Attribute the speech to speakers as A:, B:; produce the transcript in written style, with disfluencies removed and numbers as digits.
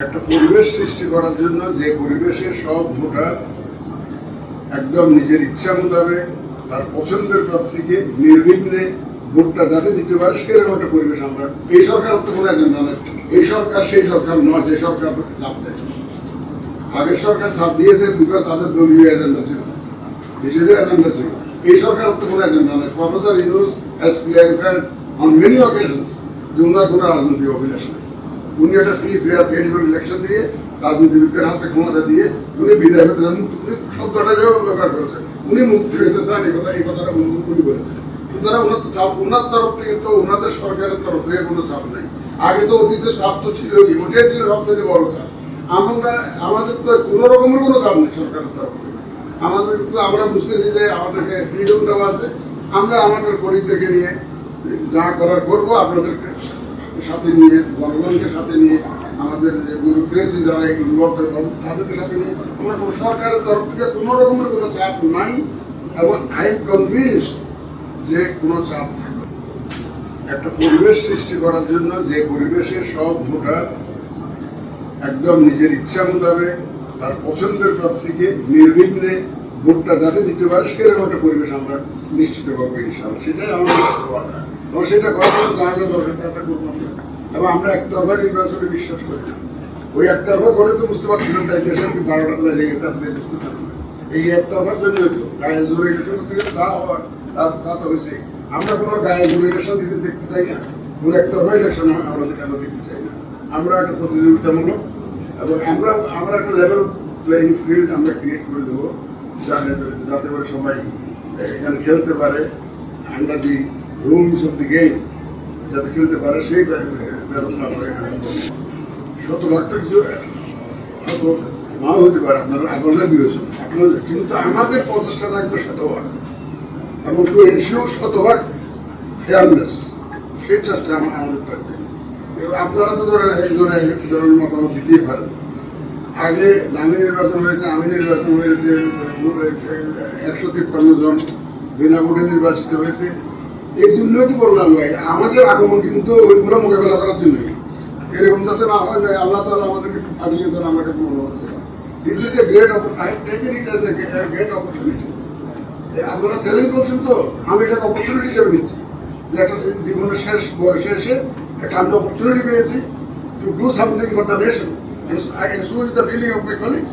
A: একটা পরিবেশ সৃষ্টি করার জন্য যে পরিবেশে সব ভোটার একদম নিজের ইচ্ছা মোতাবেক তার পছন্দের প্রার্থীকে নির্বিঘ্নে ভোটটা যাতে দিতে পারে সেরকম একটা পরিবেশ আমরা এই সরকার তো কোনো এজেন্ডা নয়। এই সরকার সেই সরকার নয় যে সরকার চাপ দেয়। আগের সরকার চাপ দিয়েছে বিকজ তাদের দলীয় এজেন্ডা ছিল, নিজেদের এজেন্ডা ছিল। এই সরকার তো কোনো এজেন্ডা নয়। Professor Yunus has clarified on many occasions যে ওনার কোনো রাজনৈতিক অভিলাষ নেই। উনি একটা ফ্রি ফেয়ার ক্রেডিবল ইলেকশন দিয়ে রাজনীতিবিদদের হাতে ক্ষমতা দিয়ে উনি বিদায় হতে চান। উনি শব্দটা ব্যবহার করেছেন, উনি মুক্তি হতে চান, এই কথাটা উনি বলেছেন। সুতরাং ওনার তো চাপ, ওনার তরফ থেকে তো ওনাদের সরকারের তরফ থেকে কোনো চাপ নেই। আগে তো অতীতের চাপ তো ছিল, ওটাই ছিল সবথেকে বড় চাপ। আমাদের তো কোনো রকমের কোনো চাপ নেই সরকারের তরফ থেকে। আমাদের তো আমরা বুঝতেছি যে আমাদেরকে ফ্রিডম দেওয়া আছে, আমরা আমাদের কলিগদেরকে নিয়ে যা করার করবো, আপনাদেরকে সাথে নিয়ে, জনগণকে সাথে নিয়ে, আমাদের যে ব্যুরোক্রেসি যারা ইনভলভ তাদেরকে সাথে নিয়ে আমরা কোনো সরকারের তরফ থেকে কোনো রকমের কোনো চাপ নাই। এবং আই এম কনভিন্সড যে কোনো চাপ থাকবে। একটা পরিবেশ সৃষ্টি করার জন্য যে পরিবেশে সব ভোটার একদম নিজের ইচ্ছা মোতাবেক তার পছন্দের প্রার্থীকে নির্বিঘ্নে ভোটটা যাতে দিতে পারে সেরকম একটা পরিবেশ আমরা নিশ্চিত করবো ইনশাআল্লাহ। সেটাই আমাদের কথা। এবং সেটা করার জন্য যা যা দরকার তা করবো। এবং আমরা একতরফা নির্বাচনে বিশ্বাস করি না। ওই একতরফা করে তো বুঝতে পারছিলাম তাই দেশে 12টা বেজে গেছে, আপনি বুঝতেছেন। এই একতরফার জন্য গায়ে জোরে ইলেকশন করতে গেলে যা হওয়ার তা তো হয়েছে। আমরা কোনো গায়ে জোরে ইলেকশন দিতে দেখতে চাই না, কোনো একতরফা ইলেকশন আমরা দেখতে চাই না। আমরা একটা প্রতিযোগিতামূলক এবং আমরা একটা লেভেল প্লেইং ফিল্ড আমরা ক্রিয়েট করে দেবো যাতে করে সবাই এখানে খেলতে পারে, আমরা দি রুলস অফ দি গেম যাতে খেলতে পারে সেই ব্যবস্থা আমরা এখানে করবো। শতভাগটা কিছু হয়তো নাও হতে পারে আপনাদের বিবেচনা, আপনাদের, কিন্তু আমাদের প্রচেষ্টা থাকবে শতভাগ এবং টু এনশিওর শতভাগ ফেয়ারনেস, সেই চেষ্টা আমাদের থাকবে। আপনারা তো ধরেন একজনের মতামত দিতেই পারেন। আগে নামী নির্বাচন হয়েছে, আমি নির্বাচন হয়েছে, 153 জন বিনা ভোটে নির্বাচিত হয়েছে। এই জন্যই তো বললাম ভাই, আমাদের আগমন কিন্তু ওইগুলো মোকাবেলা করার জন্যই। এরকম যাতে না হয় না, আল্লাহ তাআলা আমাদেরকে পাঠিয়েছেন, আমার কাছে মনে হচ্ছে this is a great opportunity. আপনারা চ্যালেঞ্জ করছেন তো, আমি এটাকে অপরচুনিটি হিসেবে নিচ্ছি যে একটা জীবনের শেষ বয়সে এসে একটা আমি অপরচুনিটি পেয়েছি to do something for the nation, and so is the feeling of my colleagues.